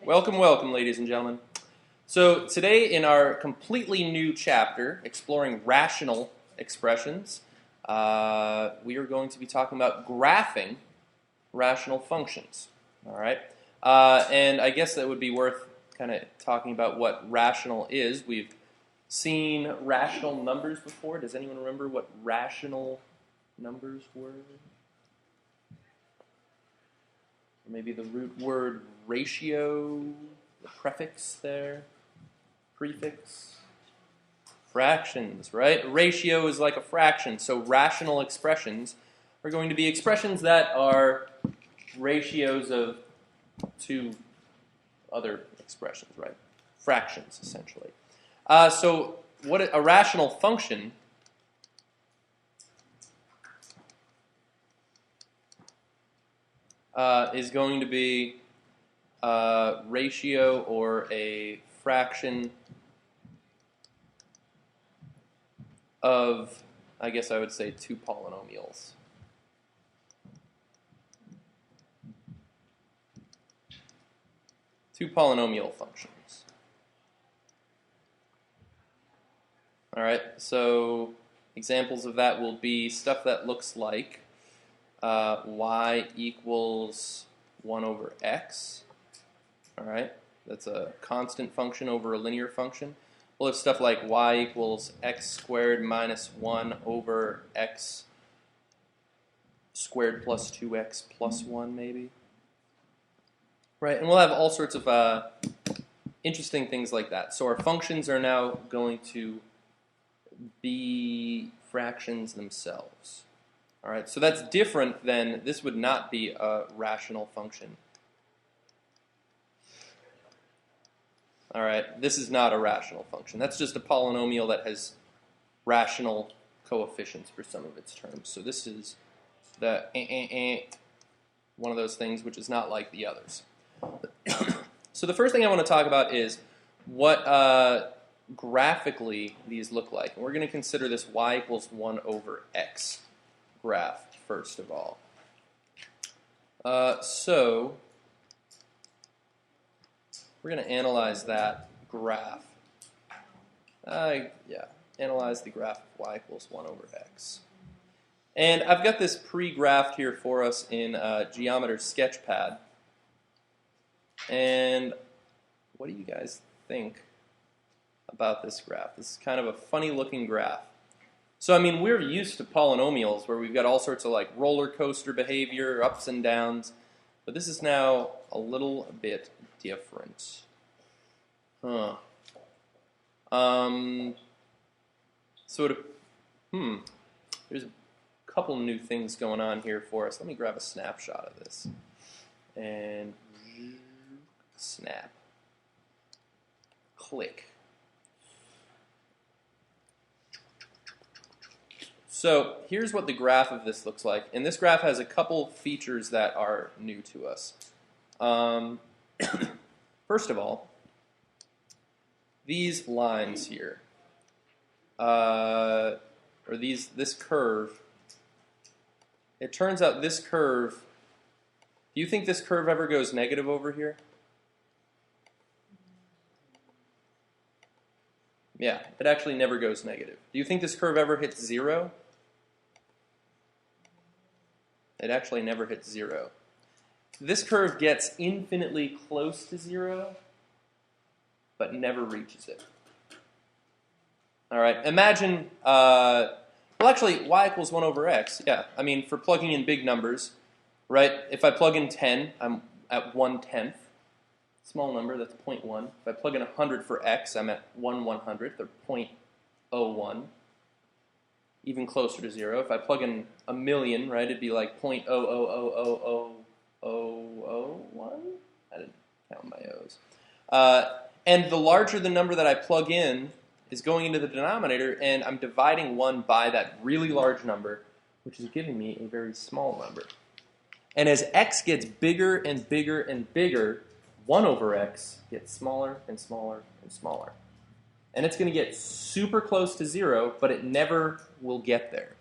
Welcome, welcome, ladies and gentlemen. So today in our completely new chapter, exploring rational expressions, we are going to be talking about graphing rational functions. All right, and I guess that would be worth kind of talking about what rational is. We've seen rational numbers before. Does anyone remember what rational numbers were? Or maybe the root word ratio, the prefix there, prefix, fractions, right? Ratio is like a fraction, so rational expressions are going to be expressions that are ratios of two other expressions, right? Fractions, essentially. So what a rational function is going to be a ratio or a fraction of, I guess I would say, two polynomials. Two polynomial functions. All right, so examples of that will be stuff that looks like y equals 1 over x. All right, that's a constant function over a linear function. We'll have stuff like y equals x squared minus 1 over x squared plus 2x plus 1, maybe. Right, and we'll have all sorts of interesting things like that. So our functions are now going to be fractions themselves. All right, so that's different than, this would not be a rational function. All right, this is not a rational function. That's just a polynomial that has rational coefficients for some of its terms. So this is the one of those things which is not like the others. So the first thing I want to talk about is what graphically these look like. And we're going to consider this y equals 1 over x graph first of all. So we're going to analyze that graph. Analyze the graph of y equals 1 over x. And I've got this pre-graphed here for us in Geometer Sketchpad. And what do you guys think about this graph? This is kind of a funny looking graph. So I mean, we're used to polynomials where we've got all sorts of like roller coaster behavior, ups and downs, but this is now a little bit different. There's a couple new things going on here for us. Let me grab a snapshot of this. And snap. Click. So here's what the graph of this looks like. And this graph has a couple features that are new to us. First of all, these lines here, or this curve, it turns out this curve, do you think this curve ever goes negative over here? Yeah, it actually never goes negative. Do you think this curve ever hits 0? It actually never hits 0. This curve gets infinitely close to 0, but never reaches it. All right, imagine, well actually, y equals 1 over x. Yeah, I mean, for plugging in big numbers, right? If I plug in 10, I'm at 1/10. Small number, that's 0.1. If I plug in 100 for x, I'm at 1/100th, or 0.01. Even closer to 0. If I plug in a million, right, it'd be like 0.0000001. I didn't count my O's. And the larger the number that I plug in is going into the denominator, and I'm dividing 1 by that really large number, which is giving me a very small number. And as x gets bigger and bigger and bigger, 1 over x gets smaller and smaller and smaller. And it's going to get super close to 0, but it never will get there.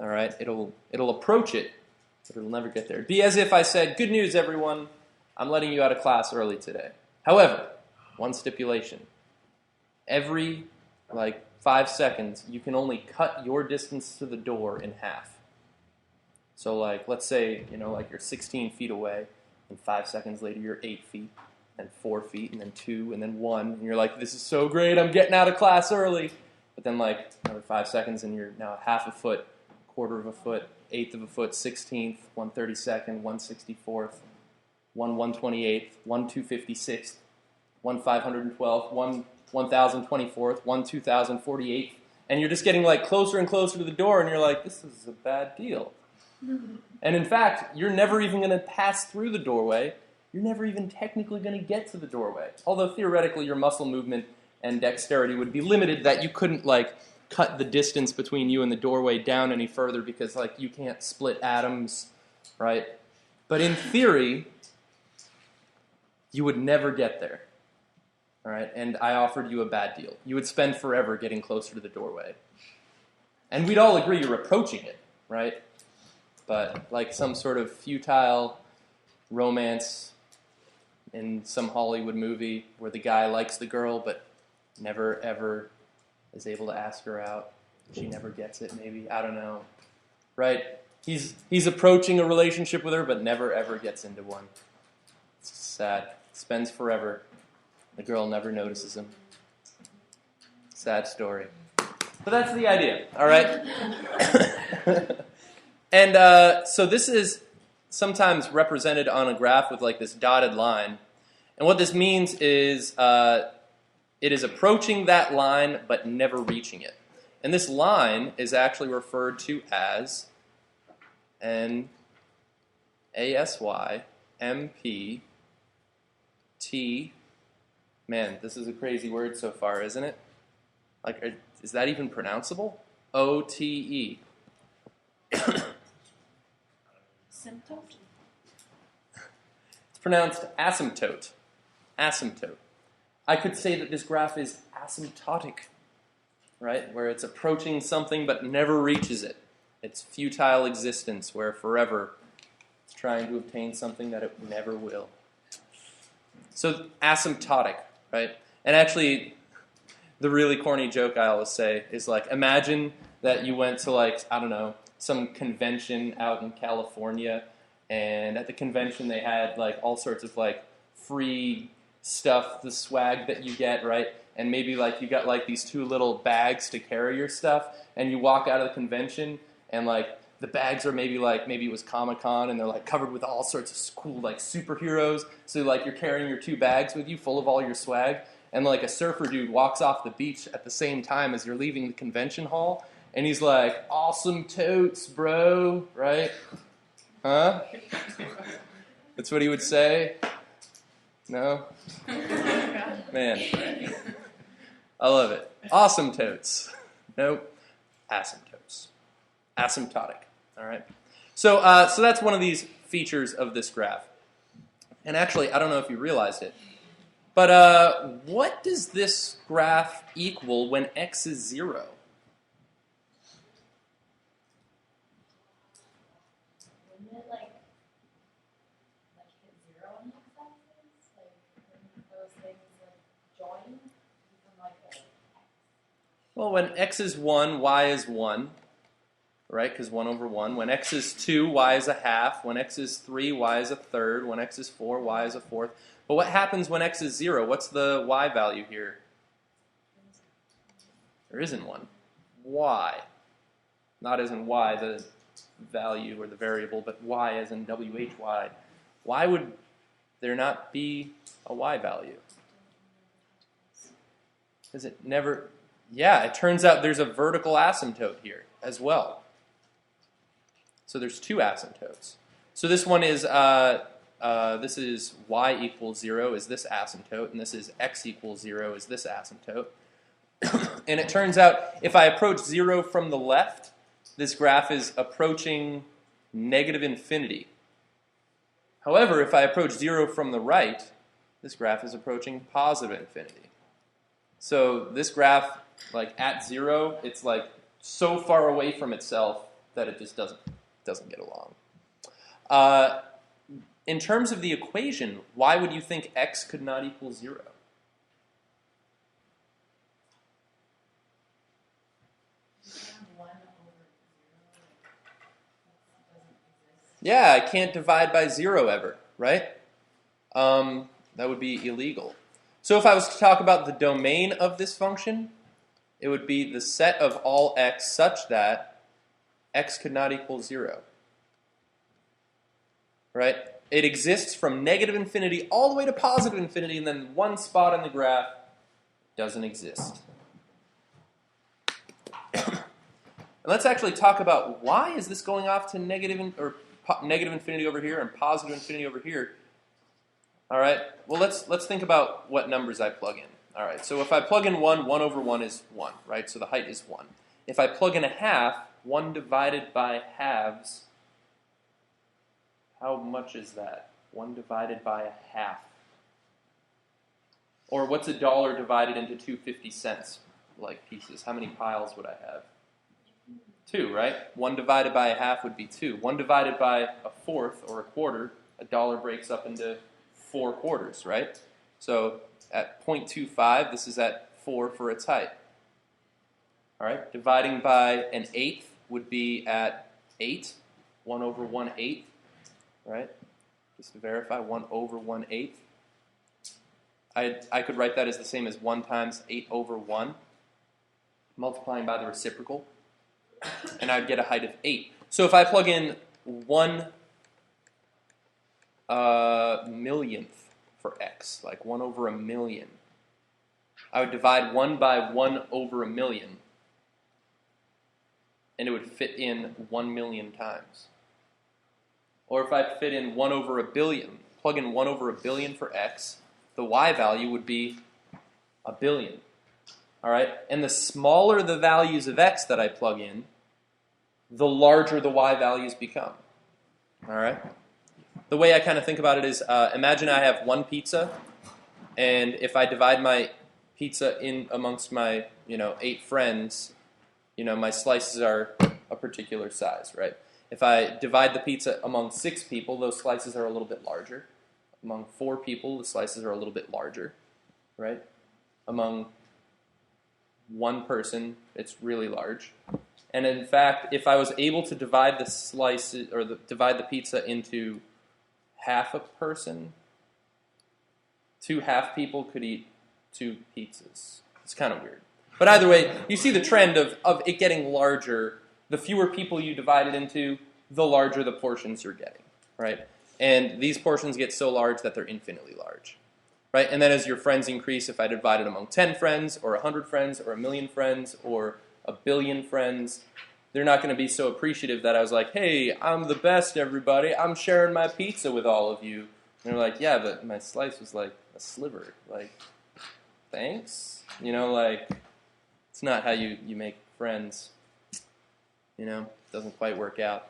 All right? It'll approach it, but it'll never get there. It'd be as if I said, good news, everyone, I'm letting you out of class early today. However, one stipulation. Every 5 seconds, you can only cut your distance to the door in half. So let's say, you're 16 feet away, and 5 seconds later you're 8 feet, and 4 feet, and then 2, and then 1, and you're like, this is so great, I'm getting out of class early. But then another 5 seconds, and you're now half a foot, quarter of a foot, eighth of a foot, 16th, 1/32nd, 1/64th, 1/128th, 1/256th, 1/512th, 1/1024th, 1/2048th, and you're just getting closer and closer to the door, and you're like, this is a bad deal. And in fact, you're never even going to pass through the doorway. You're never even technically going to get to the doorway. Although theoretically, your muscle movement and dexterity would be limited, that you couldn't cut the distance between you and the doorway down any further because you can't split atoms, right? But in theory, you would never get there. All right, and I offered you a bad deal. You would spend forever getting closer to the doorway. And we'd all agree you're approaching it, right? But some sort of futile romance in some Hollywood movie where the guy likes the girl but never ever is able to ask her out. She never gets it, maybe. I don't know. Right? He's approaching a relationship with her but never ever gets into one. It's sad. Spends forever. The girl never notices him. Sad story. But that's the idea, all right? And so this is sometimes represented on a graph with this dotted line. And what this means is it is approaching that line but never reaching it. And this line is actually referred to as an ASYMPT. Man, this is a crazy word so far, isn't it? Is that even pronounceable? OTE. Asymptote? It's pronounced asymptote. Asymptote. I could say that this graph is asymptotic, right? Where it's approaching something but never reaches it. It's futile existence where forever it's trying to obtain something that it never will. So asymptotic, right? And actually, the really corny joke I always say is imagine that you went to I don't know, some convention out in California, and at the convention they had all sorts of free stuff, the swag that you get, right? And maybe you got these 2 little bags to carry your stuff, and you walk out of the convention and the bags are maybe it was Comic-Con and they're covered with all sorts of cool superheroes. So you're carrying your 2 bags with you full of all your swag, and a surfer dude walks off the beach at the same time as you're leaving the convention hall, and he's like, awesome totes, bro, right? Huh? That's what he would say? No? Man. I love it. Awesome totes. Nope. Asymptotes. Asymptotic. All right. So that's one of these features of this graph. And actually, I don't know if you realized it, but what does this graph equal when x is 0? Wouldn't it hit 0 on the x-axis? Wouldn't those things join? Become a x? Well, when x is 1, y is 1. Right, because 1 over 1. When x is 2, y is a half. When x is 3, y is a third. When x is 4, y is a fourth. But what happens when x is 0? What's the y value here? There isn't one. Y. Not as in y, the value or the variable, but y as in why. Why would there not be a y value? Because it never... Yeah, it turns out there's a vertical asymptote here as well. So there's 2 asymptotes. So this one is this is y equals 0 is this asymptote, and this is x equals 0 is this asymptote. And it turns out if I approach 0 from the left, this graph is approaching negative infinity. However, if I approach 0 from the right, this graph is approaching positive infinity. So this graph, at 0, it's so far away from itself that it just doesn't get along. in terms of the equation, why would you think x could not equal 0? Yeah, I can't divide by 0 ever, right? That would be illegal. So if I was to talk about the domain of this function, it would be the set of all x such that x could not equal 0. Right? It exists from negative infinity all the way to positive infinity, and then one spot on the graph doesn't exist. And let's actually talk about why is this going off to negative infinity over here and positive infinity over here. All right. Well, let's think about what numbers I plug in. All right. So if I plug in 1, 1 over 1 is 1, right? So the height is 1. If I plug in a half, 1 divided by halves, how much is that? 1 divided by a half. Or what's $1 divided into 2 50-cent like pieces? How many piles would I have? 2, right? 1 divided by a half would be 2. 1 divided by a fourth or a quarter, $1 breaks up into 4 quarters, right? So at 0.25, this is at 4 for its height. All right, dividing by an eighth would be at 8, 1 over 1/8, right? Just to verify, 1 over 1/8. I could write that as the same as 1 times 8 over 1, multiplying by the reciprocal, and I'd get a height of 8. So if I plug in 1 millionth for x, like 1 over a million, I would divide 1 by 1 over a million, and it would fit in 1 million times. Or if I fit in 1 over a billion, plug in 1 over a billion for x, the y value would be a billion. All right? And the smaller the values of x that I plug in, the larger the y values become. All right? The way I kind of think about it is, imagine I have 1 pizza, and if I divide my pizza in amongst my 8 friends, my slices are a particular size, right? If I divide the pizza among 6 people, those slices are a little bit larger. Among 4 people, the slices are a little bit larger, right? Among 1 person, it's really large. And in fact, if I was able to divide the slices or divide the pizza into half a person, 2 half people could eat 2 pizzas. It's kind of weird. But either way, you see the trend of it getting larger. The fewer people you divide it into, the larger the portions you're getting, right? And these portions get so large that they're infinitely large, right? And then as your friends increase, if I divide it among 10 friends or 100 friends or 1,000,000 friends or 1,000,000,000 friends, they're not going to be so appreciative that I was like, hey, I'm the best, everybody. I'm sharing my pizza with all of you. And they're like, yeah, but my slice was like a sliver. Like, thanks? It's not how you make friends. It doesn't quite work out.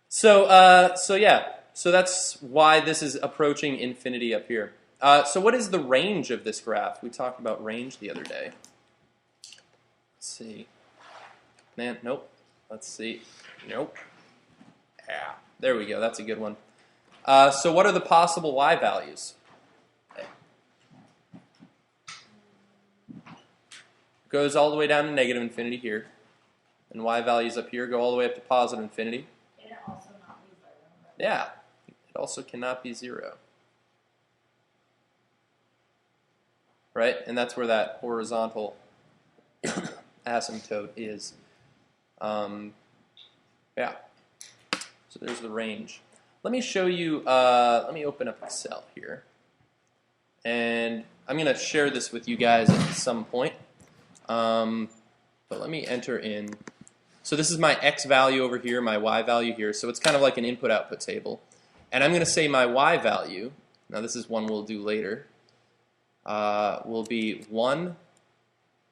So that's why this is approaching infinity up here. So what is the range of this graph? We talked about range the other day. Let's see. Man, nope. Let's see. Nope. Yeah, there we go. That's a good one. So what are the possible y values? Goes all the way down to negative infinity here. And y values up here go all the way up to positive infinity. Can it also not be 0? Yeah, it also cannot be 0. Right? And that's where that horizontal asymptote is. Yeah. So there's the range. Let me show you, let me open up Excel here. And I'm going to share this with you guys at some point. But let me enter in. So this is my x value over here, my y value here. So it's kind of like an input-output table. And I'm going to say my y value, now this is one we'll do later, will be 1,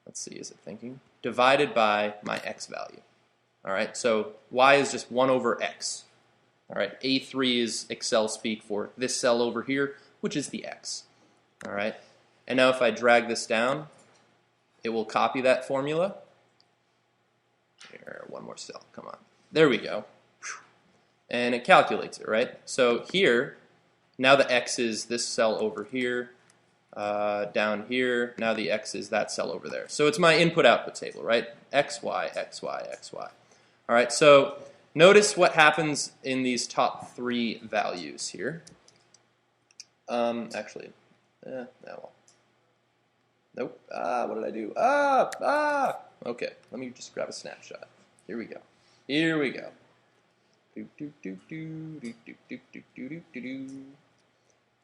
let's see, is it thinking? Divided by my x value. All right, so y is just 1 over x. All right, A3 is Excel speak for this cell over here, which is the x. All right, and now if I drag this down, it will copy that formula. Here, one more cell, come on. There we go. and it calculates it, right? So here, now the x is this cell over here, down here. Now the x is that cell over there. So it's my input-output table, right? X, Y, X, Y, X, Y. All right, so notice what happens in these top three values here. Actually, no. Nope. What did I do? Okay, let me just grab a snapshot. Here we go. Here we go.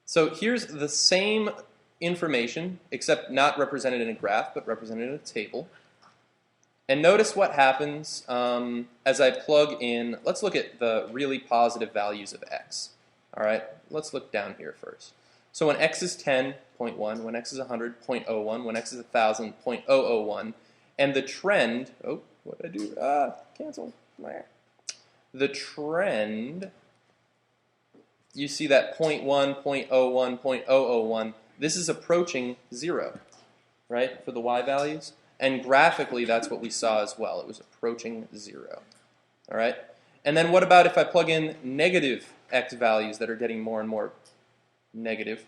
So here's the same information, except not represented in a graph, but represented in a table. And notice what happens as I plug in. Let's look at the really positive values of x. All right, let's look down here first. So when x is 10, 0.1, when x is 100, 0.01, when x is 1,000, 0.001, and the trend, oh, what did I do? Cancel. The trend, you see that 0.1, 0.01, 0.001, this is approaching 0, right, for the y values? And graphically, that's what we saw as well. It was approaching 0, all right? And then what about if I plug in negative x values that are getting more and more negative,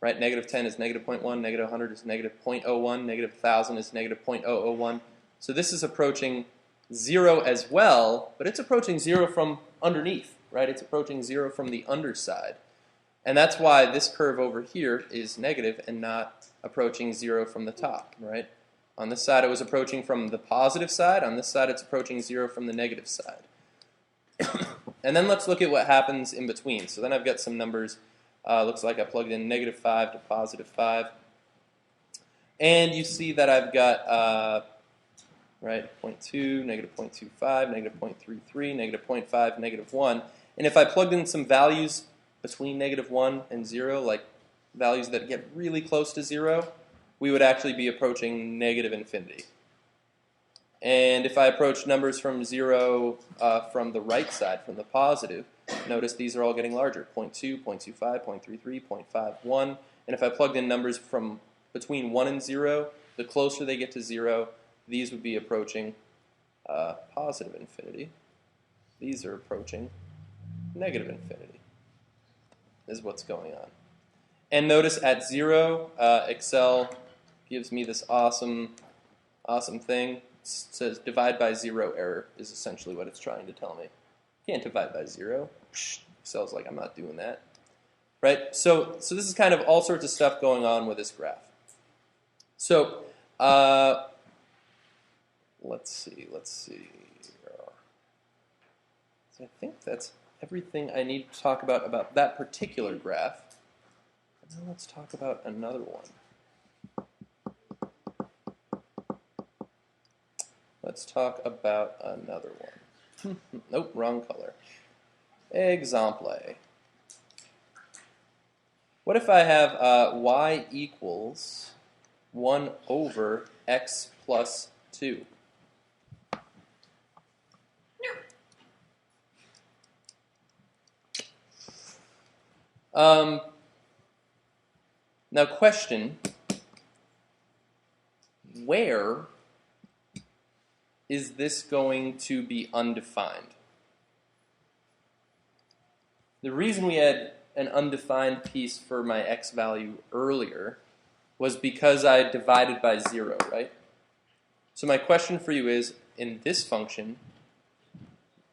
right? Negative 10 is negative 0.1, negative 100 is negative 0.01, negative 1,000 is negative 0.001. So this is approaching 0 as well, but it's approaching 0 from underneath, right? It's approaching 0 from the underside. And that's why this curve over here is negative and not approaching 0 from the top, right? On this side it was approaching from the positive side. On this side it's approaching 0 from the negative side. And then let's look at what happens in between. So then I've got some numbers. Looks like I plugged in negative 5 to positive 5. And you see that I've got right, 0.2, negative 0.25, negative 0.33, negative 0.5, negative 1. And if I plugged in some values between negative 1 and 0, like values that get really close to 0, we would actually be approaching negative infinity. And if I approach numbers from 0 from the right side, from the positive, notice these are all getting larger, 0.2, 0.25, 0.33, 0.51. And if I plugged in numbers from between 1 and 0, the closer they get to 0, these would be approaching positive infinity. These are approaching negative infinity, is what's going on. And notice at 0, Excel gives me this awesome thing. It says divide by 0 error is essentially what it's trying to tell me. Can't divide by 0. Excel's like, I'm not doing that. Right? So this is kind of all sorts of stuff going on with this graph. So let's see. So I think that's everything I need to talk about that particular graph. And now let's talk about another one. Let's talk about another one. Nope, wrong color. Exemple. What if I have y equals 1 over x plus 2? Now question, where is this going to be undefined? The reason we had an undefined piece for my x value earlier was because I divided by 0, right? So my question for you is, in this function,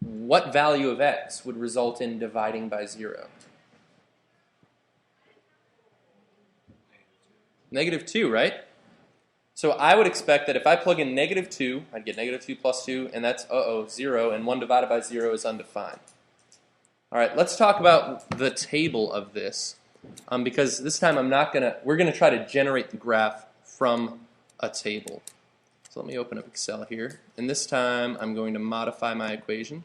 what value of x would result in dividing by 0? Negative 2, right? So I would expect that if I plug in negative 2, I'd get negative 2 plus 2, and that's, 0, and 1 divided by 0 is undefined. All right, let's talk about the table of this, because this time we're going to try to generate the graph from a table. So let me open up Excel here, and this time I'm going to modify my equation.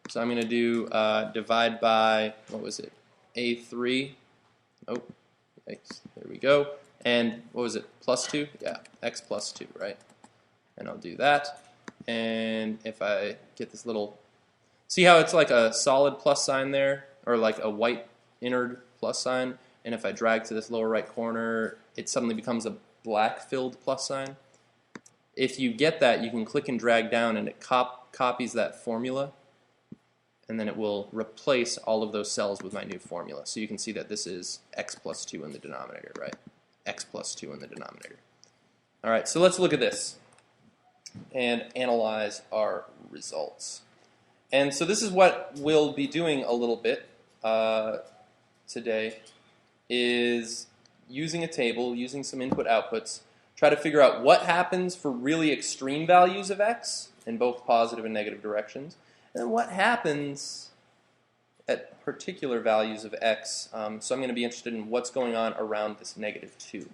So I'm going to do divide by, what was it, A3, oh, X, there we go. And what was it, plus 2? Yeah, x plus 2, right? And I'll do that. And if I get this little, see how it's like a solid plus sign there? Or like a white inner plus sign? And if I drag to this lower right corner, it suddenly becomes a black filled plus sign. If you get that, you can click and drag down and it copies that formula. and then it will replace all of those cells with my new formula. So you can see that this is x plus 2 in the denominator, right? X plus 2 in the denominator. All right, so let's look at this and analyze our results. And so this is what we'll be doing a little bit today, is using a table, using some input-outputs, try to figure out what happens for really extreme values of x in both positive and negative directions, and what happens at particular values of x. So I'm going to be interested in what's going on around this negative 2.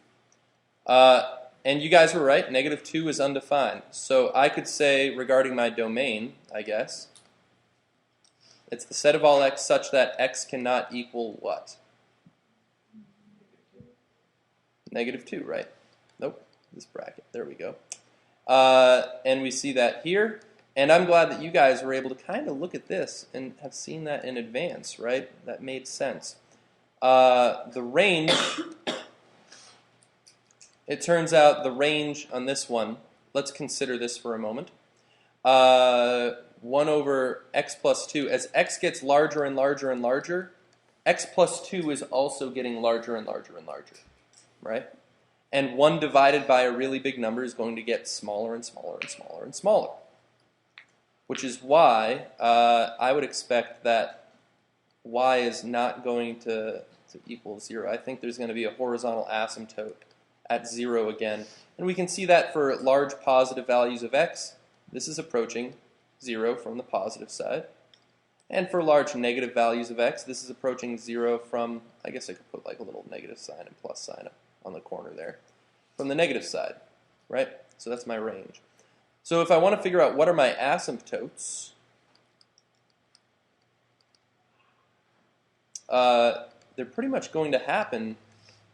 And you guys were right, negative 2 is undefined. So I could say regarding my domain, I guess, it's the set of all x such that x cannot equal what? Negative 2, right? Nope, this bracket. There we go. And we see that here. And I'm glad that you guys were able to kind of look at this and have seen that in advance, right? That made sense. The range, it turns out the range on this one, let's consider this for a moment. 1 over x plus 2, as x gets larger and larger and larger, x plus 2 is also getting larger and larger and larger, right? And 1 divided by a really big number is going to get smaller and smaller and smaller and smaller. Which is why I would expect that y is not going to equal 0. I think there's going to be a horizontal asymptote at 0 again. And we can see that for large positive values of x, this is approaching 0 from the positive side. And for large negative values of x, this is approaching 0 from, I guess I could put like a little negative sign and plus sign on the corner there, from the negative side, right? So that's my range. So if I want to figure out what are my asymptotes, they're pretty much going to happen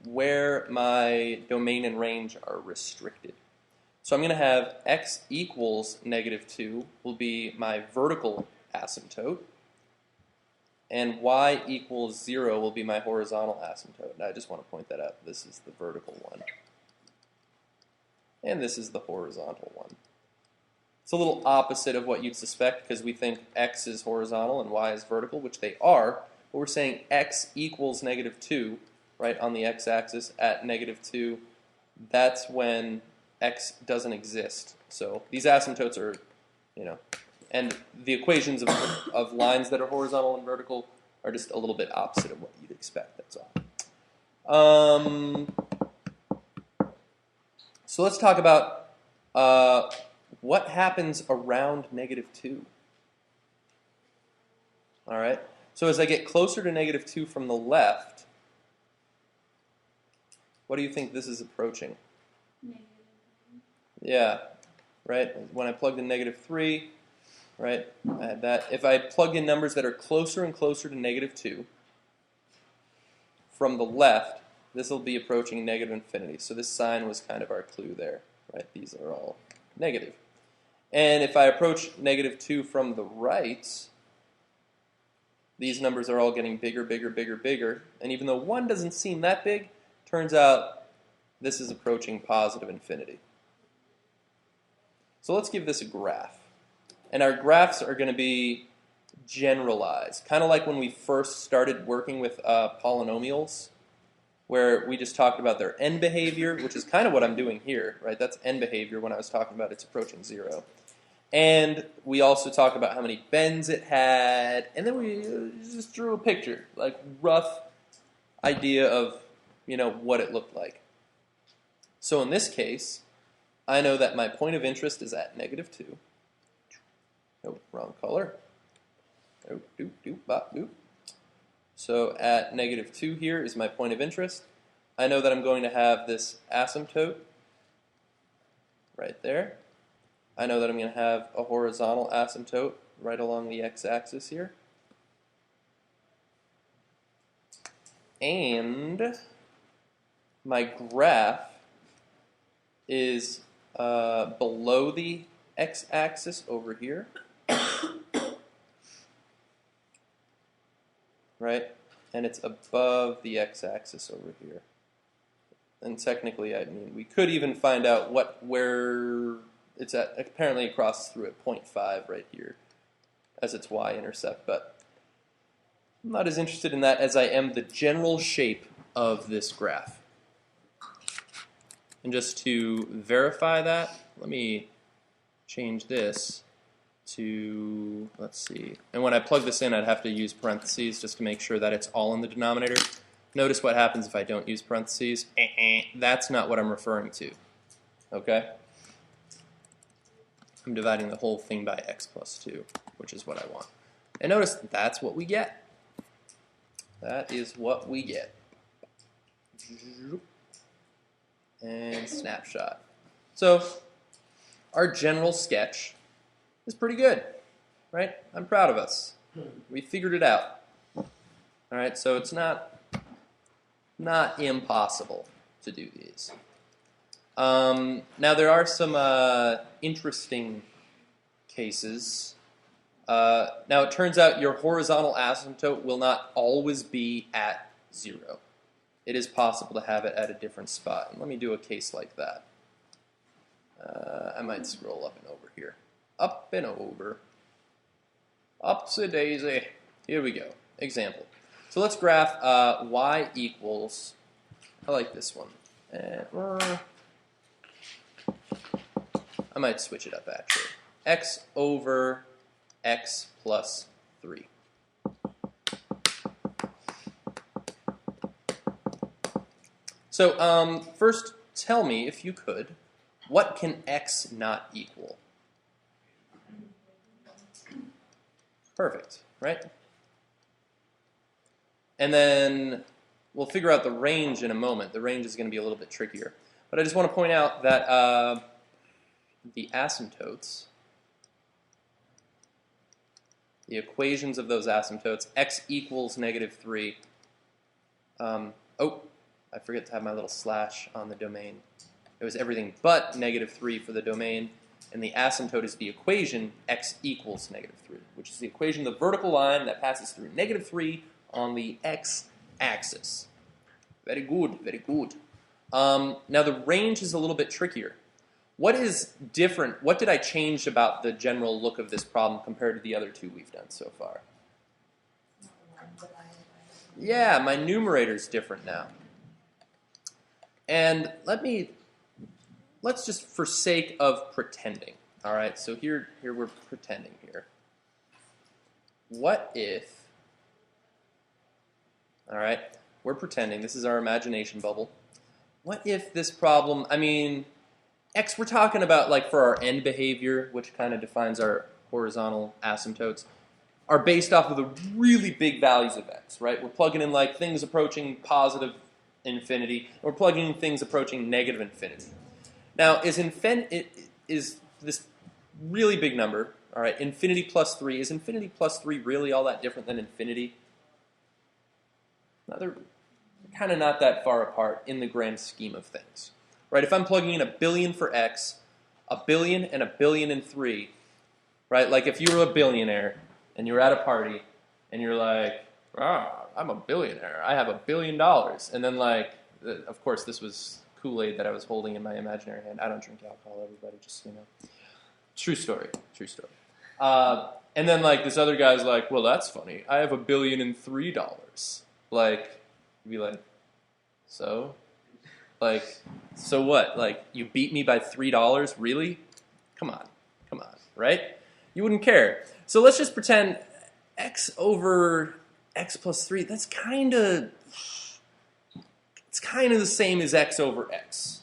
where my domain and range are restricted. So I'm going to have x equals negative 2 will be my vertical asymptote, and y equals 0 will be my horizontal asymptote. And I just want to point that out. This is the vertical one, and this is the horizontal one. It's a little opposite of what you'd suspect because we think x is horizontal and y is vertical, which they are, but we're saying x equals negative 2, right, on the x-axis at negative 2. That's when x doesn't exist. So these asymptotes are, and the equations of lines that are horizontal and vertical are just a little bit opposite of what you'd expect, that's all. So let's talk about what happens around negative 2. All right, so as I get closer to negative 2 from the left, what do you think this is approaching? Negative. Yeah, right, when I plugged in negative 3, right, I had that. If I plug in numbers that are closer and closer to negative 2 from the left, this will be approaching negative infinity. So this sign was kind of our clue there, right? These are all negative. And if I approach negative 2 from the right, these numbers are all getting bigger, bigger, bigger, bigger. And even though 1 doesn't seem that big, turns out this is approaching positive infinity. So let's give this a graph. And our graphs are going to be generalized, kind of like when we first started working with polynomials, where we just talked about their end behavior, which is kind of what I'm doing here, right? That's end behavior when I was talking about it's approaching 0. And we also talked about how many bends it had, and then we just drew a picture, like rough idea of, what it looked like. So in this case, I know that my point of interest is at negative 2. Nope, wrong color. Nope, doop, doop, bop, doop. So at negative 2 here is my point of interest. I know that I'm going to have this asymptote right there. I know that I'm going to have a horizontal asymptote right along the x-axis here. And my graph is below the x-axis over here. Right? And it's above the x-axis over here. And technically, we could even find out where it's at. Apparently, it crosses through at 0.5 right here. as its y-intercept, but I'm not as interested in that as I am the general shape of this graph. And just to verify that, let me change this to, let's see, and when I plug this in, I'd have to use parentheses just to make sure that it's all in the denominator. Notice what happens if I don't use parentheses. That's not what I'm referring to. Okay? I'm dividing the whole thing by x plus 2, which is what I want. And notice that's what we get. That is what we get. And snapshot. So our general sketch is pretty good, right? I'm proud of us. We figured it out. All right, so it's not impossible to do these. Now there are some interesting cases. Now it turns out your horizontal asymptote will not always be at 0. It is possible to have it at a different spot. And let me do a case like that. I might scroll up and over here. Up and over. Upsy daisy. Here we go. Example. So let's graph y equals, I like this one. I might switch it up actually. X over x plus 3. So first tell me, if you could, what can x not equal? Perfect, right? And then we'll figure out the range in a moment. The range is going to be a little bit trickier. But I just want to point out that the asymptotes, the equations of those asymptotes, x equals -3. Oh, I forget to have my little slash on the domain. It was everything but -3 for the domain. And the asymptote is the equation x equals -3, which is the equation, the vertical line that passes through -3 on the x-axis. Very good, very good. Now the range is a little bit trickier. What is different? What did I change about the general look of this problem compared to the other two we've done so far? Yeah, my numerator is different now. And let's just, for sake of pretending, all right? So here we're pretending here. What if, all right, we're pretending, this is our imagination bubble. What if this problem, I mean, x we're talking about like for our end behavior, which kind of defines our horizontal asymptotes, are based off of the really big values of x, right? We're plugging in like things approaching positive infinity, and we're plugging in things approaching negative infinity. Now, is this really big number, all right, infinity plus 3, is infinity plus 3 really all that different than infinity? They're kind of not that far apart in the grand scheme of things. Right, if I'm plugging in 1 billion for x, 1 billion and 1 billion and 3, right, like if you were a billionaire and you were at a party and you're like, I'm a billionaire, I have $1 billion, and then like, of course this was Kool-Aid that I was holding in my imaginary hand. I don't drink alcohol, everybody, just, you know. True story, true story. And then like this other guy's like, well, that's funny, I have $1 billion and $3. Like, you'd be like, so? Like, so what? Like, you beat me by $3? Really? Come on, right? You wouldn't care. So let's just pretend x over x plus 3, it's kind of the same as x over x.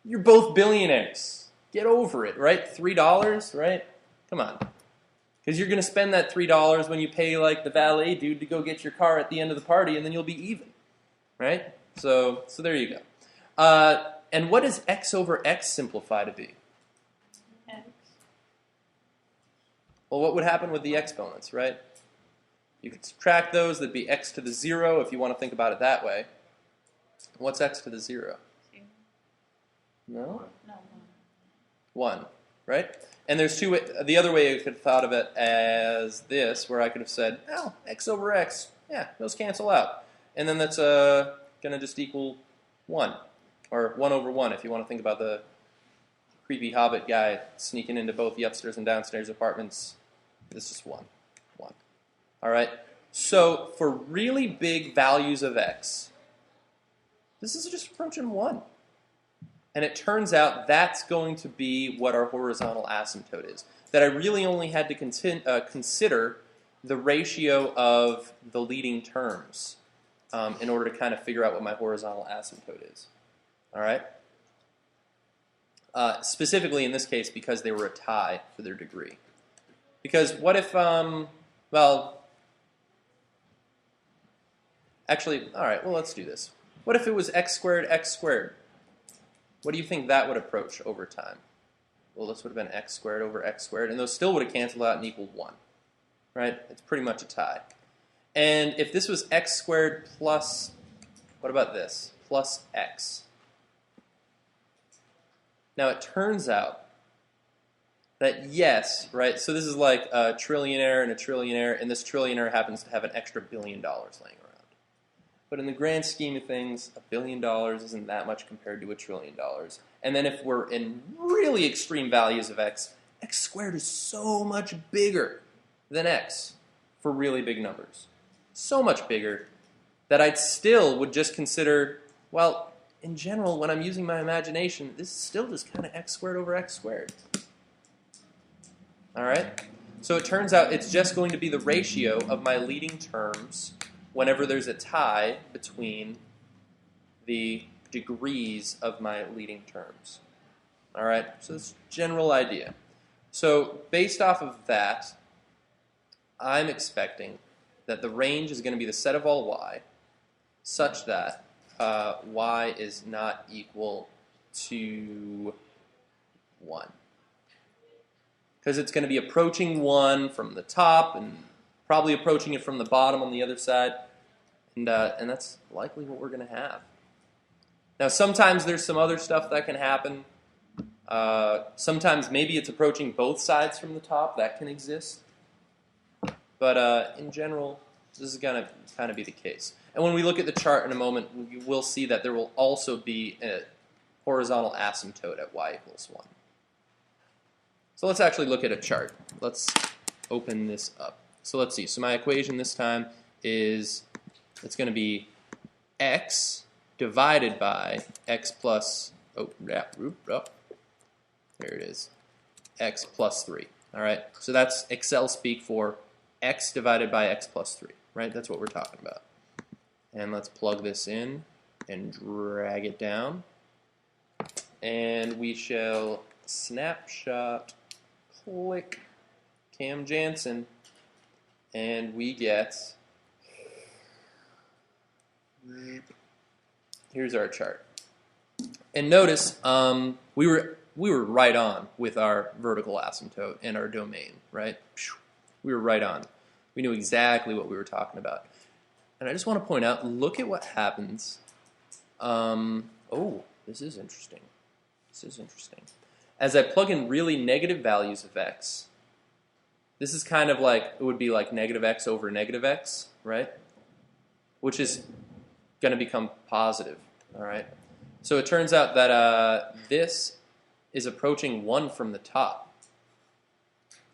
You're both billionaires. Get over it, right? $3, right? Come on. Because you're going to spend that $3 when you pay like the valet dude to go get your car at the end of the party, and then you'll be even, right? So there you go. And what does x over x simplify to be? X. Well, what would happen with the exponents, right? You could subtract those. That'd be x to the 0 if you want to think about it that way. What's x to the 0? 2. No? No, 1, right? And there's two. The other way you could have thought of it as this, where I could have said, oh, x over x, yeah, those cancel out. And then that's going to just equal 1. Or 1 over 1 if you want to think about the creepy hobbit guy sneaking into both the upstairs and downstairs apartments. This is 1. All right? So for really big values of x, this is just approaching 1. And it turns out that's going to be what our horizontal asymptote is. That I really only had to consider the ratio of the leading terms in order to kind of figure out what my horizontal asymptote is. All right? Specifically in this case because they were a tie for their degree. Because what if, actually, all right, well, let's do this. What if it was x squared, x squared? What do you think that would approach over time? Well, this would have been x squared over x squared, and those still would have canceled out and equaled 1. Right? It's pretty much a tie. And if this was x squared plus, what about this? Plus x. Now, it turns out that yes, right, so this is like a trillionaire and a trillionaire, and this trillionaire happens to have an extra $1 billion laying around. But in the grand scheme of things, $1 billion isn't that much compared to $1 trillion. And then if we're in really extreme values of x, x squared is so much bigger than x for really big numbers. So much bigger that I still would just consider, well, in general, when I'm using my imagination, this is still just kind of x squared over x squared. All right? So it turns out it's just going to be the ratio of my leading terms whenever there's a tie between the degrees of my leading terms. All right? So that's the general idea. So based off of that, I'm expecting that the range is going to be the set of all y such that y is not equal to 1. Because it's going to be approaching 1 from the top and probably approaching it from the bottom on the other side. And that's likely what we're going to have. Now, sometimes there's some other stuff that can happen. Sometimes maybe it's approaching both sides from the top. That can exist. But in general, this is going to kind of be the case. And when we look at the chart in a moment, we will see that there will also be a horizontal asymptote at y equals 1. So let's actually look at a chart. Let's open this up. So let's see. So my equation this time is, it's going to be x divided by x plus, there it is, x plus 3. All right, so that's Excel speak for x divided by x plus 3, right? That's what we're talking about. And let's plug this in and drag it down. And we shall snapshot, click, Cam Jansen, and we get, here's our chart. And notice we were right on with our vertical asymptote and our domain, right? We were right on. We knew exactly what we were talking about. And I just want to point out, look at what happens. Oh, this is interesting. This is interesting. As I plug in really negative values of x, this is kind of like, it would be like negative x over negative x, right? Which is going to become positive, all right? So it turns out that this is approaching 1 from the top.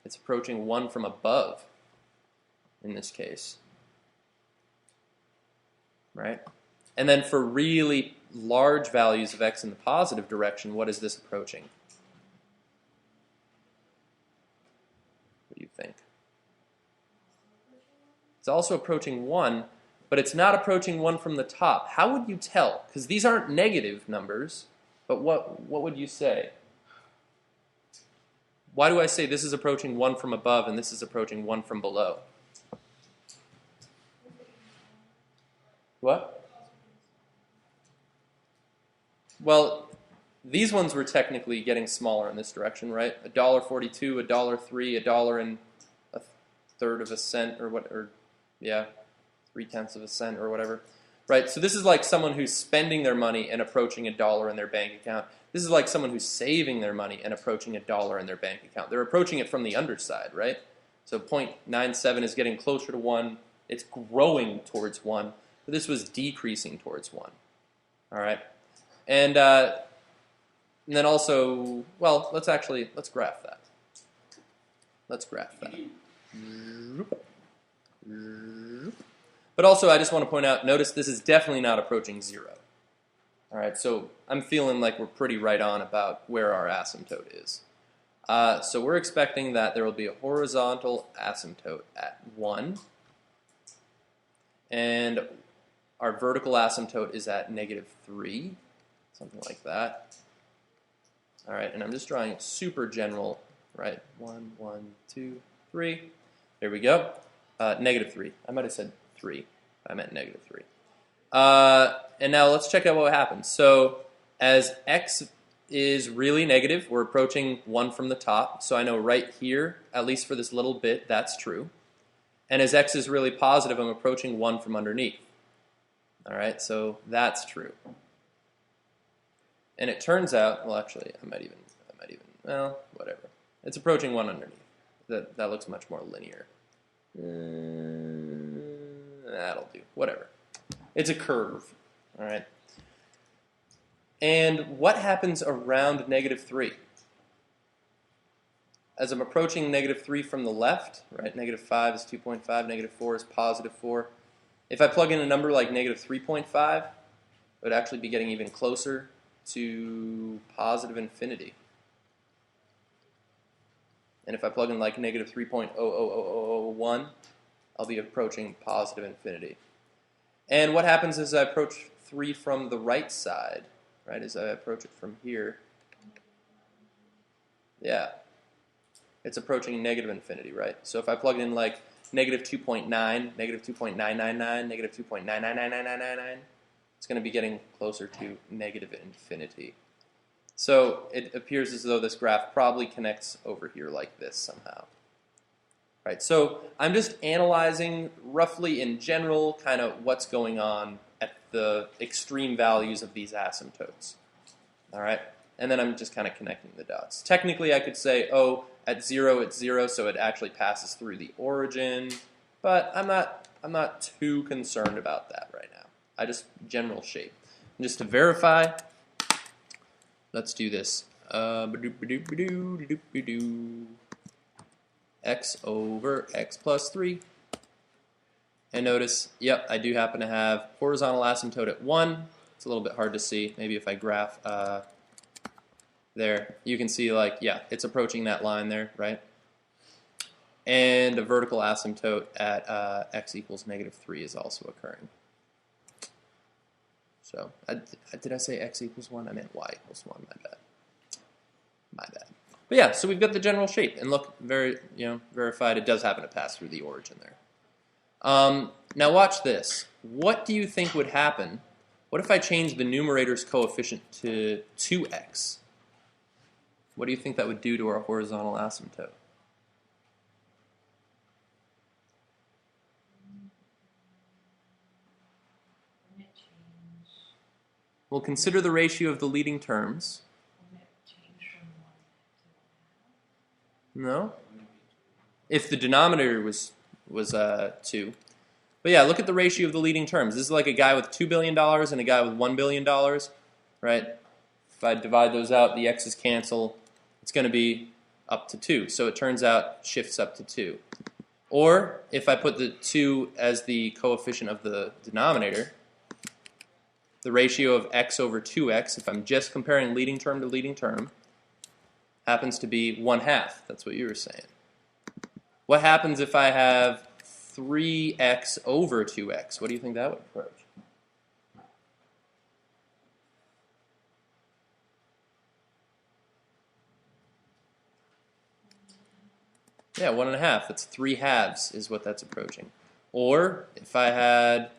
It's approaching 1 from above, in this case, right? And then for really large values of x in the positive direction, what is this approaching? What do you think? It's also approaching 1, but it's not approaching 1 from the top. How would you tell? Because these aren't negative numbers, but what would you say? Why do I say this is approaching 1 from above and this is approaching 1 from below? What? Well, these ones were technically getting smaller in this direction, right? $1.42, $1.03, $1.03 of a cent, or what? Or yeah, 0.3 of a cent, or whatever, right? So this is like someone who's spending their money and approaching $1 in their bank account. This is like someone who's saving their money and approaching $1 in their bank account. They're approaching it from the underside, right? So 0.97 is getting closer to 1. It's growing towards 1. But this was decreasing towards 1. All right? And then also, well, let's graph that. Let's graph that. But also, I just want to point out, notice this is definitely not approaching 0. All right, so I'm feeling like we're pretty right on about where our asymptote is. So we're expecting that there will be a horizontal asymptote at 1, and our vertical asymptote is at -3, something like that. All right, and I'm just drawing it super general, right? 1, 1, 2, 3. There we go. -3. I might have said 3. I meant -3. And now let's check out what happens. So as x is really negative, we're approaching 1 from the top. So I know right here, at least for this little bit, that's true. And as x is really positive, I'm approaching 1 from underneath. All right, so that's true. And it turns out, well, actually, I might even, well, whatever. It's approaching 1 underneath. That looks much more linear. That'll do. Whatever. It's a curve. All right. And what happens around -3? As I'm approaching -3 from the left, right? -5 is 2.5, -4 is +4. If I plug in a number like -3.5, it would actually be getting even closer to positive infinity. And if I plug in like -3.00001, I'll be approaching positive infinity. And what happens as I approach 3 from the right side, right? As I approach it from here, yeah, it's approaching negative infinity, right? So if I plug in like -2.9, -2.999, -2.9999999, it's going to be getting closer to negative infinity. So it appears as though this graph probably connects over here like this somehow. Right, so I'm just analyzing roughly in general kind of what's going on at the extreme values of these asymptotes. All right, and then I'm just kind of connecting the dots. Technically, I could say, oh, at 0 it's 0, so it actually passes through the origin. But I'm not too concerned about that right now. I just general shape. And just to verify, let's do this. X over x plus 3. And notice, yep, I do happen to have horizontal asymptote at 1. It's a little bit hard to see. Maybe if I graph there, you can see like, yeah, it's approaching that line there, right? And a vertical asymptote at x equals -3 is also occurring. So, did I say x equals 1? I meant y equals 1, my bad. My bad. But yeah, so we've got the general shape, and look, verified. It does happen to pass through the origin there. Now watch this. What do you think would happen? What if I change the numerator's coefficient to 2x? What do you think that would do to our horizontal asymptote? We'll consider the ratio of the leading terms. No? If the denominator was 2. But yeah, look at the ratio of the leading terms. This is like a guy with $2 billion and a guy with $1 billion, right? If I divide those out, the x's cancel. It's going to be up to 2. So it turns out shifts up to 2. Or if I put the 2 as the coefficient of the denominator, the ratio of x over 2x, if I'm just comparing leading term to leading term, happens to be 1/2. That's what you were saying. What happens if I have 3x over 2x? What do you think that would approach? Yeah, 1.5. That's 3/2 is what that's approaching. Or if I had,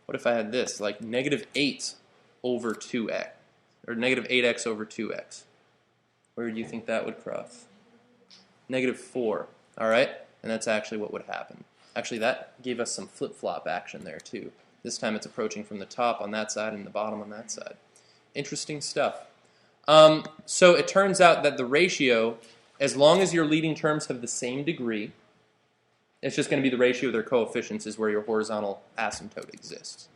what if I had this, like -8 over 2x, or -8x over 2x? Where do you think that would cross? -4. All right, and that's actually what would happen. Actually, that gave us some flip-flop action there too. This time it's approaching from the top on that side and the bottom on that side. Interesting stuff. So it turns out that the ratio, as long as your leading terms have the same degree, it's just going to be the ratio of their coefficients is where your horizontal asymptote exists.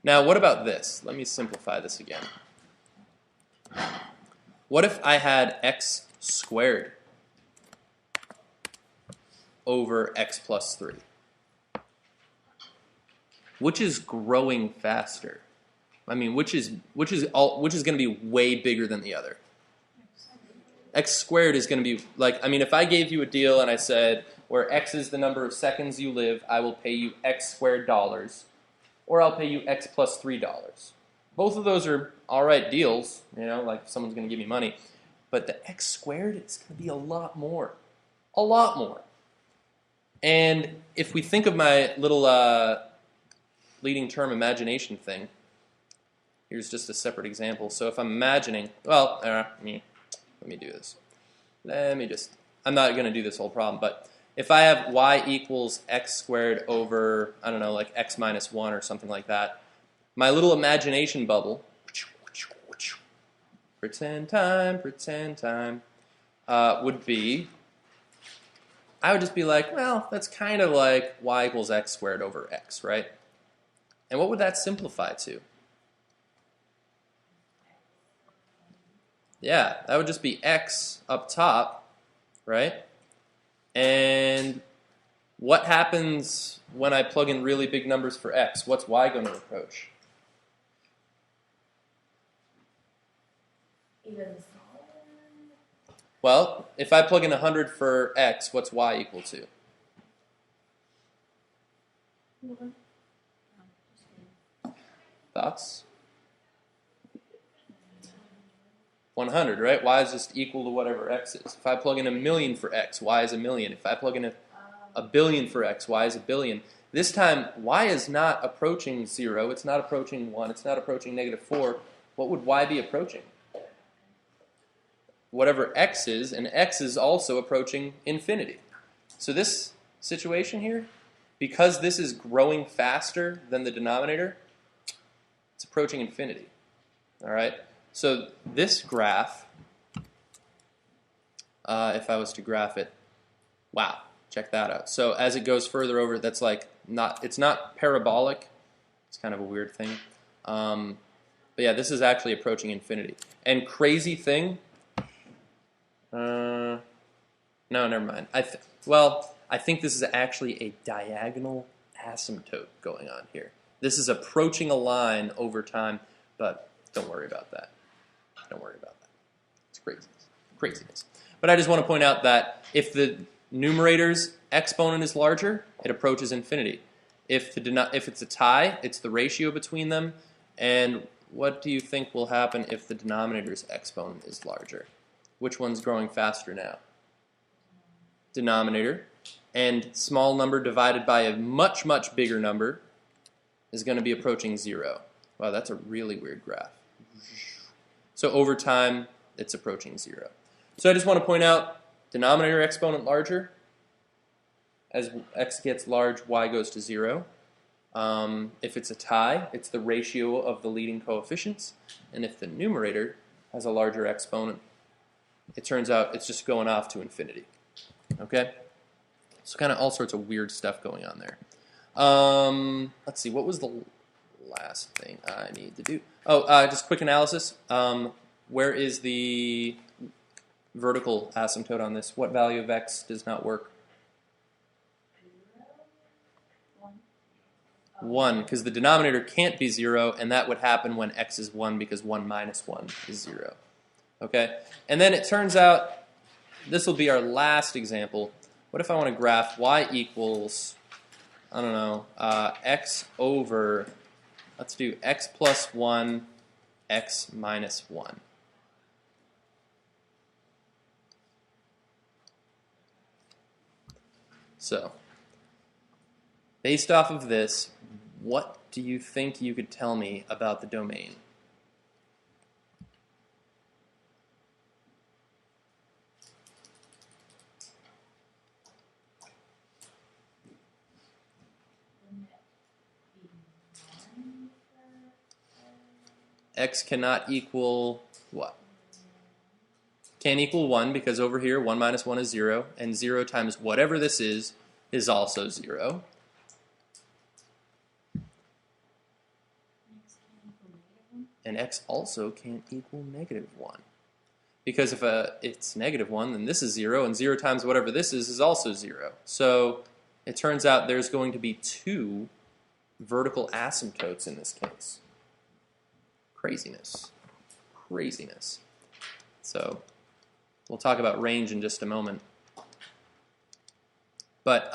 Now, what about this? Let me simplify this again. What if I had x squared over x plus 3? which is growing faster? I mean, which is going to be way bigger than the other? X squared is going to be like, I mean, if I gave you a deal and I said, where X is the number of seconds you live, I will pay you X squared dollars, or I'll pay you X plus $3. Both of those are all right deals, like if someone's going to give me money. But the X squared, it's going to be a lot more. A lot more. And if we think of my little leading term imagination thing, here's just a separate example. So if I'm imagining, well, let me do this. I'm not going to do this whole problem, but if I have y equals x squared over, I don't know, like x minus 1 or something like that, my little imagination bubble, pretend time, would be, I would just be like, well, that's kind of like y equals x squared over x, right? And what would that simplify to? Yeah, that would just be x up top, right? And what happens when I plug in really big numbers for x? What's y going to approach? Even smaller. Well, if I plug in 100 for x, what's y equal to? Thoughts? 100, right? Y is just equal to whatever x is. If I plug in 1,000,000 for x, y is 1,000,000. If I plug in a billion for x, y is 1,000,000,000. This time, y is not approaching 0. It's not approaching 1. It's not approaching -4. What would y be approaching? Whatever x is, and x is also approaching infinity. So this situation here, because this is growing faster than the denominator, it's approaching infinity. All right? So this graph, if I was to graph it, wow, check that out. So as it goes further over, that's like it's not parabolic. It's kind of a weird thing. But yeah, this is actually approaching infinity. And crazy thing, no, never mind. I think this is actually a diagonal asymptote going on here. This is approaching a line over time, but don't worry about that. Don't worry about that. It's craziness. But I just want to point out that if the numerator's exponent is larger, it approaches infinity. If it's a tie, it's the ratio between them. And what do you think will happen if the denominator's exponent is larger? Which one's growing faster now? Denominator. And small number divided by a much, much bigger number is going to be approaching 0. Wow, that's a really weird graph. So over time, it's approaching 0. So I just want to point out, denominator exponent larger. As x gets large, y goes to 0. If it's a tie, it's the ratio of the leading coefficients. And if the numerator has a larger exponent, it turns out it's just going off to infinity. Okay? So kind of all sorts of weird stuff going on there. Let's see, what was the last thing I need to do? Oh, just quick analysis. Where is the vertical asymptote on this? What value of x does not work? 1, because the denominator can't be 0, and that would happen when x is 1 because 1 minus 1 is 0. Okay? And then it turns out, this will be our last example. What if I want to graph y equals, I don't know, x over, let's do x plus 1, x minus 1. So, based off of this, what do you think you could tell me about the domain? X cannot equal what? Can't equal 1 because over here 1 minus 1 is 0, and 0 times whatever this is also 0. And x also can't equal -1. Because if it's -1, then this is 0, and 0 times whatever this is also 0. So it turns out there's going to be 2 vertical asymptotes in this case. Craziness. Craziness. So we'll talk about range in just a moment. But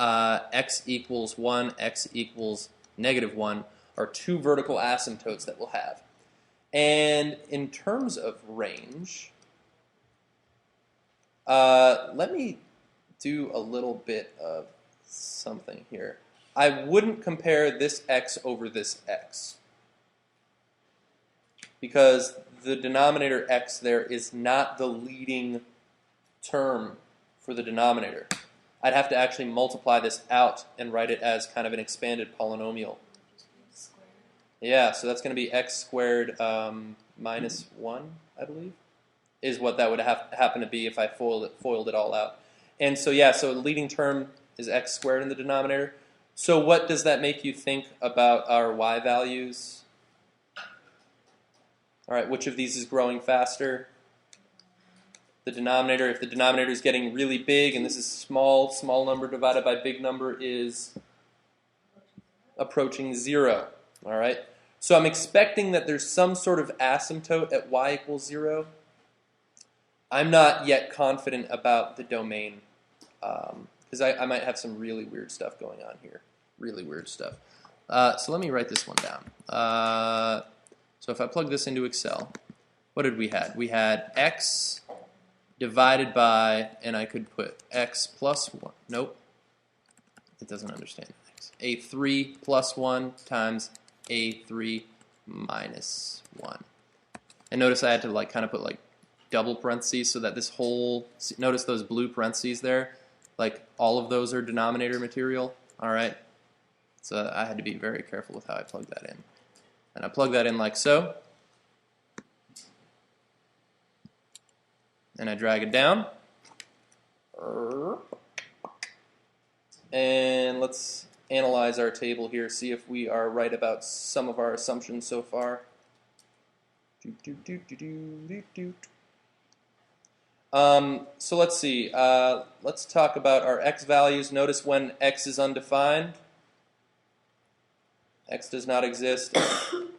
x equals 1, x equals -1 are two vertical asymptotes that we'll have. And in terms of range, let me do a little bit of something here. I wouldn't compare this x over this x, because the denominator x there is not the leading term for the denominator. I'd have to actually multiply this out and write it as kind of an expanded polynomial. Yeah, so that's going to be x squared minus 1, I believe, is what that would happen to be if I foiled it all out. And so, yeah, so the leading term is x squared in the denominator. So what does that make you think about our y values? All right, which of these is growing faster? The denominator. If the denominator is getting really big and this is small number divided by big number is approaching 0. All right, so I'm expecting that there's some sort of asymptote at y equals 0. I'm not yet confident about the domain because I might have some really weird stuff going on here. Really weird stuff. So let me write this one down. So if I plug this into Excel, what did we have? We had x divided by, and I could put x plus 1. Nope, it doesn't understand x. A3 plus 1 times A3 minus 1. And notice I had to kind of put double parentheses so that this whole, notice those blue parentheses there, all of those are denominator material. All right, so I had to be very careful with how I plug that in. And I plug that in like so. And I drag it down. And let's analyze our table here, see if we are right about some of our assumptions so far. So let's see. Let's talk about our x values. Notice when x is undefined, x does not exist,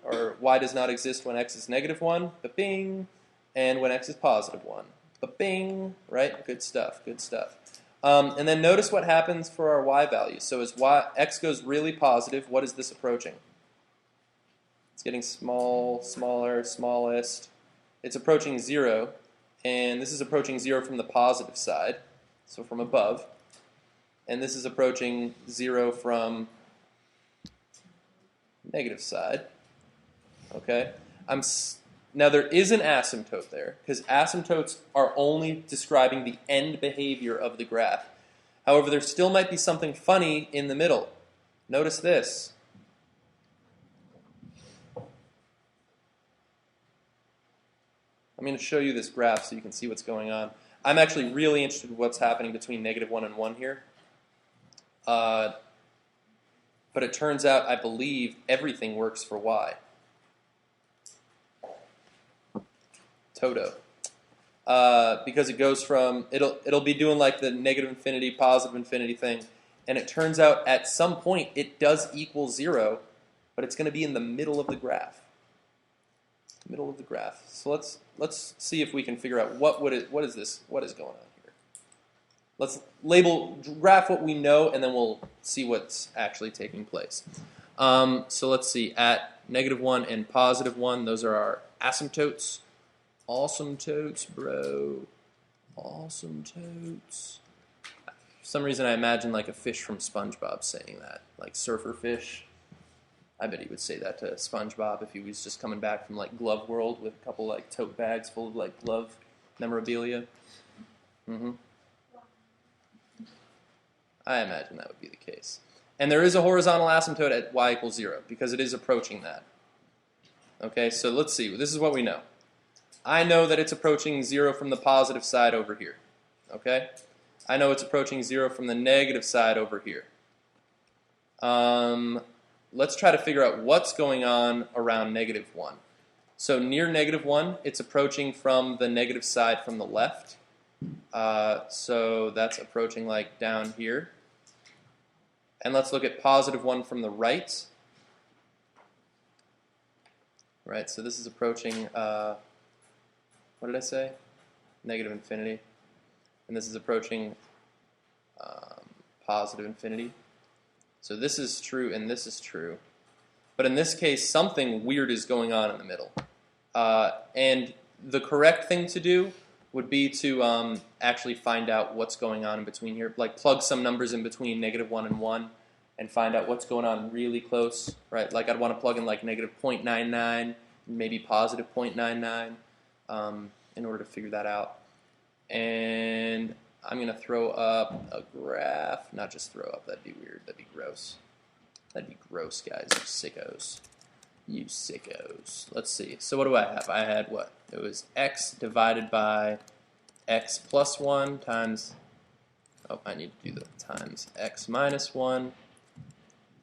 or y does not exist when x is -1, ba-bing, and when x is +1, ba-bing, right? Good stuff, good stuff. And then notice what happens for our y values. So as x goes really positive, what is this approaching? It's getting small, smaller, smallest. It's approaching 0, and this is approaching 0 from the positive side, so from above. And this is approaching 0 from negative side. Okay. Now there is an asymptote there, because asymptotes are only describing the end behavior of the graph. However, there still might be something funny in the middle. Notice this. I'm going to show you this graph so you can see what's going on. I'm actually really interested in what's happening between -1 and 1 here. But it turns out, I believe, everything works for y. Toto. Because it goes from, it'll be doing like the -infinity, +infinity thing, and it turns out at some point it does equal 0, but it's going to be in the middle of the graph. Middle of the graph. So let's see if we can figure out what is going on here. Let's graph what we know, and then we'll see what's actually taking place. So let's see, at -1 and +1, those are our asymptotes. Awesome totes, bro. Awesome totes. For some reason I imagine like a fish from SpongeBob saying that, like Surfer Fish. I bet he would say that to SpongeBob if he was just coming back from like Glove World with a couple like tote bags full of like glove memorabilia. I imagine that would be the case. And there is a horizontal asymptote at y equals 0 because it is approaching that. Okay, so let's see. This is what we know. I know that it's approaching 0 from the positive side over here. Okay? I know it's approaching 0 from the negative side over here. Let's try to figure out what's going on around -1. So near -1, it's approaching from the negative side from the left. So that's approaching like down here. And let's look at +1 from the right. right? So this is approaching, what did I say? Negative infinity. And this is approaching positive infinity. So this is true and this is true. But in this case, something weird is going on in the middle. And the correct thing to do would be to actually find out what's going on in between here. Like plug some numbers in between -1 and 1 and find out what's going on really close, right? Like I'd want to plug in like -0.99, maybe positive 0.99 in order to figure that out. And I'm going to throw up a graph. Not just throw up, that'd be weird. That'd be gross. That'd be gross, guys. You sickos. You sickos. Let's see. So what do I have? I had what? It was x divided by x plus 1 times, oh, I need to do the times x minus 1.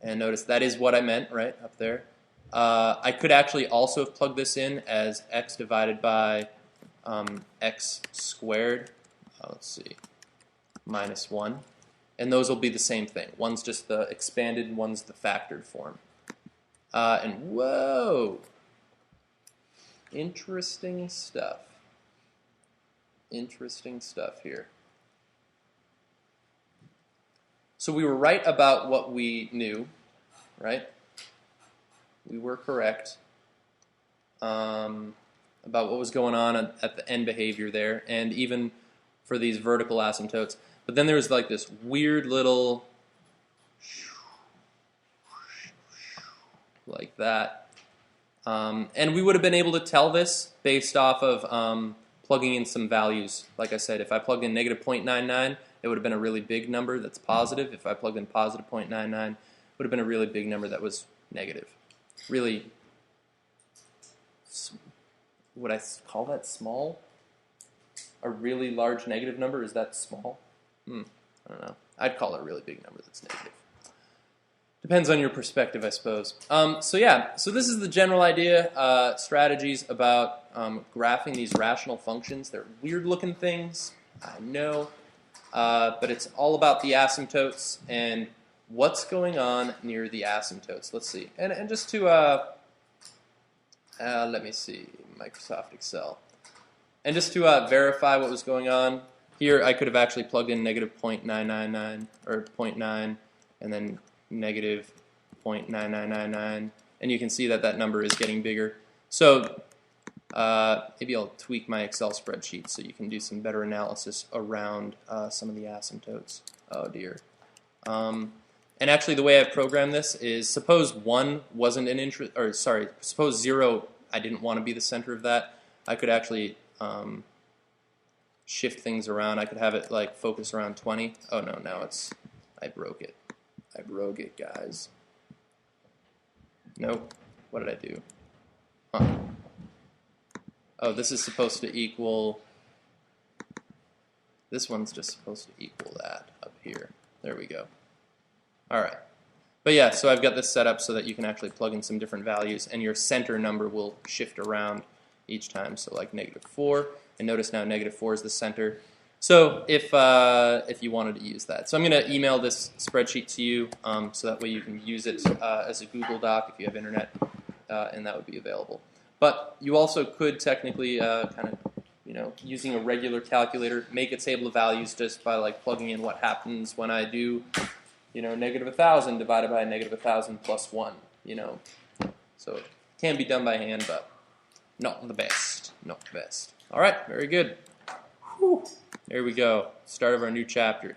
And notice that is what I meant, right, up there. I could actually also have plugged this in as x divided by x squared. Let's see, minus 1. And those will be the same thing. One's just the expanded, and one's the factored form. And whoa, interesting stuff. Interesting stuff here. So we were right about what we knew, right? We were correct about what was going on at the end behavior there, and even for these vertical asymptotes. But then there was like this weird little like that. And we would have been able to tell this based off of plugging in some values. Like I said, if I plugged in -0.99, it would have been a really big number that's positive. If I plugged in positive 0.99, it would have been a really big number that was negative. Really, would I call that small? A really large negative number, is that small? I don't know. I'd call it a really big number that's negative. Depends on your perspective, I suppose. So yeah, so this is the general idea, strategies about graphing these rational functions. They're weird-looking things, I know, but it's all about the asymptotes and what's going on near the asymptotes. Let's see. And just to, let me see, Microsoft Excel. And just to verify what was going on, here I could have actually plugged in -0.999, or 0.9, and then -0.9999, and you can see that that number is getting bigger. So maybe I'll tweak my Excel spreadsheet so you can do some better analysis around some of the asymptotes. Oh dear. And actually the way I've programmed this is, suppose 1 wasn't an interest, or sorry, suppose 0, I didn't want to be the center of that. I could actually shift things around. I could have it like focus around 20. Oh no, now it's, I broke it. I broke it, guys. Nope. What did I do? Huh. Oh, this is supposed to equal, this one's just supposed to equal that up here. There we go. All right. But yeah, so I've got this set up so that you can actually plug in some different values, and your center number will shift around each time. So like -4, and notice now -4 is the center. So if you wanted to use that. So I'm going to email this spreadsheet to you so that way you can use it as a Google Doc if you have internet, and that would be available. But you also could technically kind of, using a regular calculator, make a table of values just by like plugging in what happens when I do, -1,000 divided by -1,000 plus 1, So it can be done by hand, but not the best. Not the best. All right, very good. Whew. There we go. Start of our new chapter.